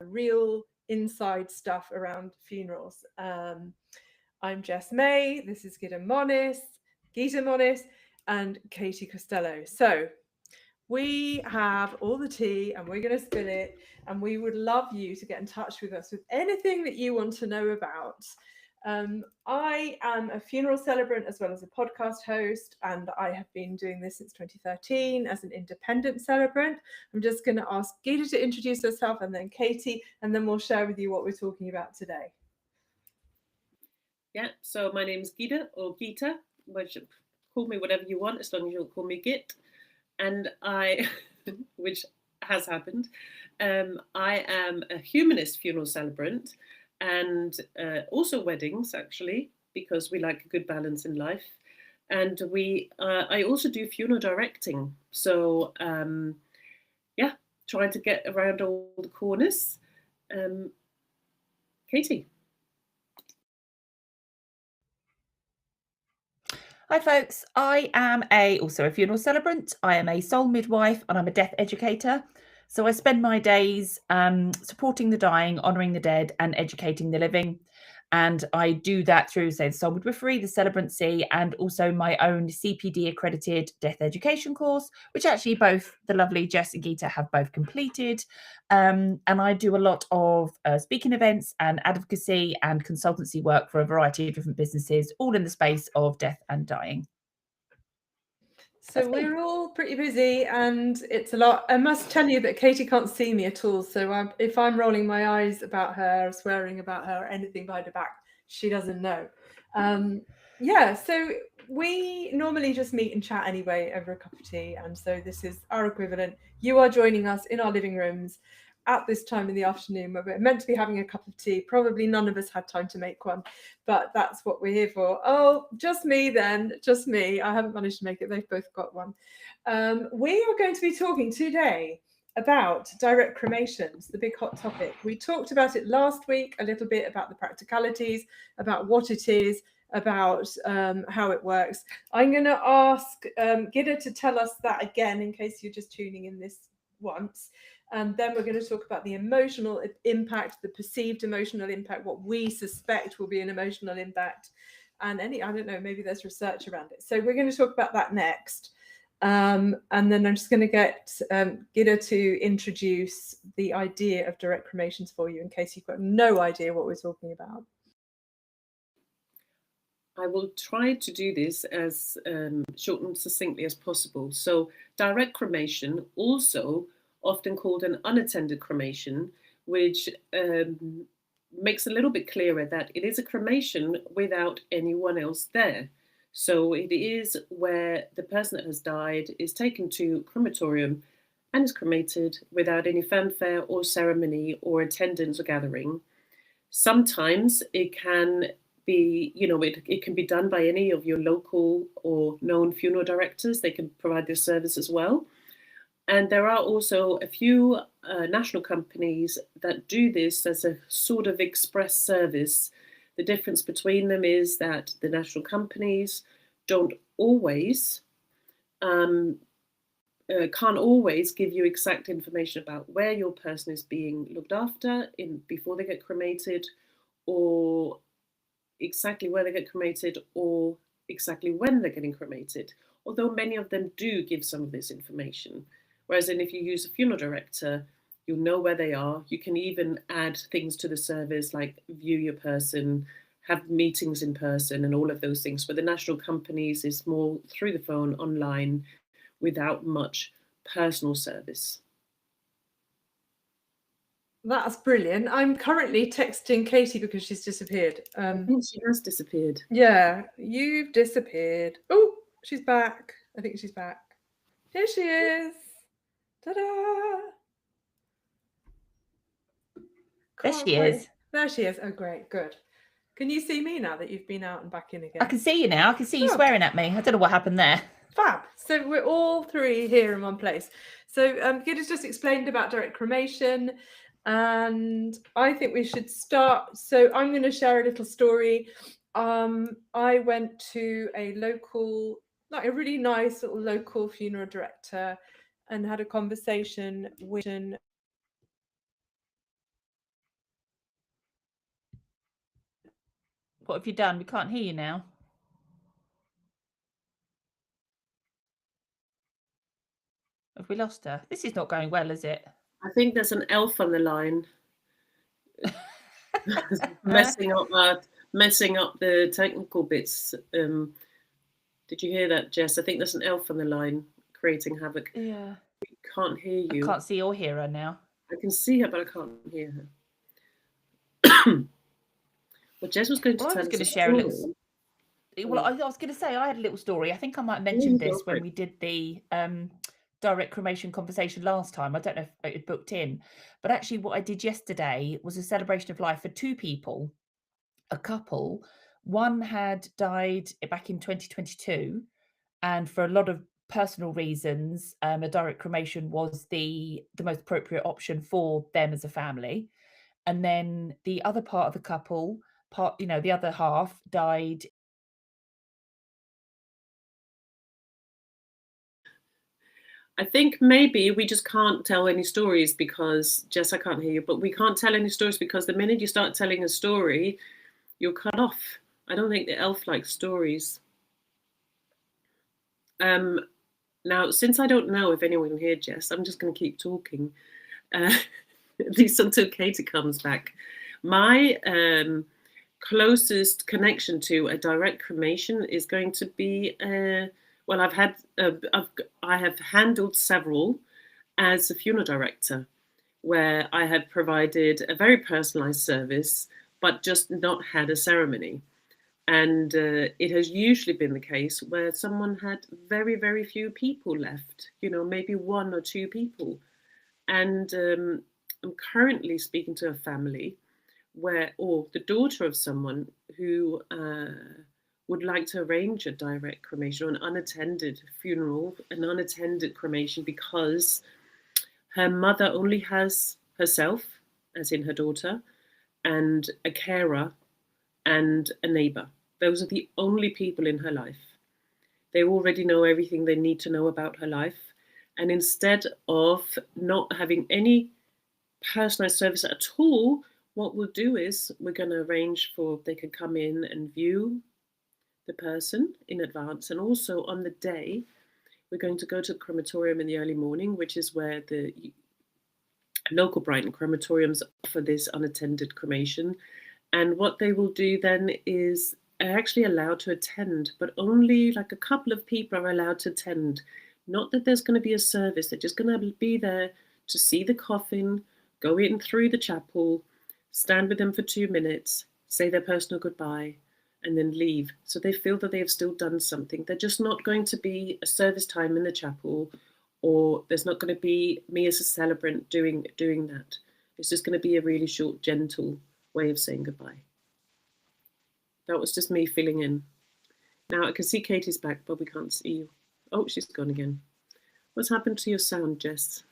real inside stuff around funerals. I'm Jess May. This is Gita Monis, and Katie Costello. So we have all the tea and we're going to spill it, and we would love you to get in touch with us with anything that you want to know about. I am a funeral celebrant as well as a podcast host, and I have been doing this since 2013 as an independent celebrant. I'm just going to ask Gita to introduce herself, and then Katie, and then we'll share with you what we're talking about today. Yeah, so my name's Gita, or Gita, which call me whatever you want, as long as you don't call me Git. And I, which has happened, I am a humanist funeral celebrant, and also weddings, actually, because we like a good balance in life. And I also do funeral directing. So, yeah, trying to get around all the corners. Katie. Hi folks, I am also a funeral celebrant. I am a soul midwife and I'm a death educator. So I spend my days supporting the dying, honouring the dead and educating the living. And I do that through, say, the Soul Midwifery, the Celebrancy, and also my own CPD accredited death education course, which actually both the lovely Jess and Gita have both completed. And I do a lot of speaking events and advocacy and consultancy work for a variety of different businesses, all in the space of death and dying. So we're all pretty busy and it's a lot. I must tell you that Katie can't see me at all. So if I'm rolling my eyes about her, or swearing about her, or anything behind her back, she doesn't know. Yeah, so we normally just meet and chat anyway over a cup of tea. And so this is our equivalent. You are joining us in our living rooms at this time in the afternoon where we're meant to be having a cup of tea. Probably none of us had time to make one, but that's what we're here for. Oh, just me then, just me. I haven't managed to make it. They've both got one. We are going to be talking today about direct cremations, the big hot topic. We talked about it last week, a little bit about the practicalities, about what it is, about how it works. I'm going to ask Gita to tell us that again, in case you're just tuning in this once. And then we're going to talk about the emotional impact, the perceived emotional impact, what we suspect will be an emotional impact, and I don't know, maybe there's research around it. So we're going to talk about that next. And then I'm just going to get Gita to introduce the idea of direct cremations for you, in case you've got no idea what we're talking about. I will try to do this as short and succinctly as possible. So direct cremation, also often called an unattended cremation, which makes a little bit clearer that it is a cremation without anyone else there. So it is where the person that has died is taken to crematorium and is cremated without any fanfare or ceremony or attendance or gathering. Sometimes it can be, it can be done by any of your local or known funeral directors. They can provide this service as well. And there are also a few national companies that do this as a sort of express service. The difference between them is that the national companies don't always, can't always give you exact information about where your person is being looked after before they get cremated, or exactly where they get cremated, or exactly when they're getting cremated, although many of them do give some of this information. Whereas if you use a funeral director, you'll know where they are. You can even add things to the service like view your person, have meetings in person and all of those things. But the national companies is more through the phone, online, without much personal service. That's brilliant. I'm currently texting Katie because she's disappeared. I think she has disappeared. Yeah, you've disappeared. Oh, she's back. I think she's back. Here she is. Ta-da! There she is. There she is. Oh, great. Good. Can you see me now that you've been out and back in again? I can see you now. I can see you swearing at me. I don't know what happened there. Fab. So we're all three here in one place. So Gita's just explained about direct cremation, and I think we should start. So I'm going to share a little story. I went to a local, like a really nice little local funeral director, and had a conversation with What have you done? We can't hear you now. Have we lost her? This is not going well, is it? I think there's an elf on the line messing up the technical bits. Did you hear that, Jess? I think there's an elf on the line creating havoc. Yeah. We can't hear you. I can't see or hear her now. I can see her, but I can't hear her. Well, Jess was going to tell us a share a little. story. Well, I was going to say I had a little story. I think I might have mentioned this when we did the direct cremation conversation last time. I don't know if it had booked in, but actually what I did yesterday was a celebration of life for two people, a couple. One had died back in 2022, and for a lot of personal reasons, a direct cremation was the most appropriate option for them as a family. And then the other part of the couple, the other half died. I think maybe we just can't tell any stories because, Jess, I can't hear you, but we can't tell any stories because the minute you start telling a story, you're cut off. I don't think the elf likes stories. Now, since I don't know if anyone can hear Jess, I'm just going to keep talking, at least until Katie comes back. My closest connection to a direct cremation is going to be, well, I have handled several as a funeral director, where I had provided a very personalized service, but just not had a ceremony. And it has usually been the case where someone had very, very few people left, maybe one or two people. And I'm currently speaking to a family or the daughter of someone who would like to arrange a direct cremation or an unattended funeral, an unattended cremation, because her mother only has herself, as in her daughter, and a carer and a neighbor. Those are the only people in her life. They already know everything they need to know about her life. And instead of not having any personalized service at all, what we'll do is we're going to arrange they can come in and view the person in advance. And also on the day, we're going to go to the crematorium in the early morning, which is where the local Brighton crematoriums offer this unattended cremation. And what they will do then is are actually allowed to attend, but only like a couple of people are allowed to attend. Not that there's going to be a service, they're just going to be there to see the coffin, go in through the chapel, stand with them for 2 minutes, say their personal goodbye, and then leave. So they feel that they have still done something. They're just not going to be a service time in the chapel, or there's not going to be me as a celebrant doing that. It's just going to be a really short, gentle way of saying goodbye. That was just me filling in. Now I can see Katie's back, but we can't see you. Oh, she's gone again. What's happened to your sound, Jess?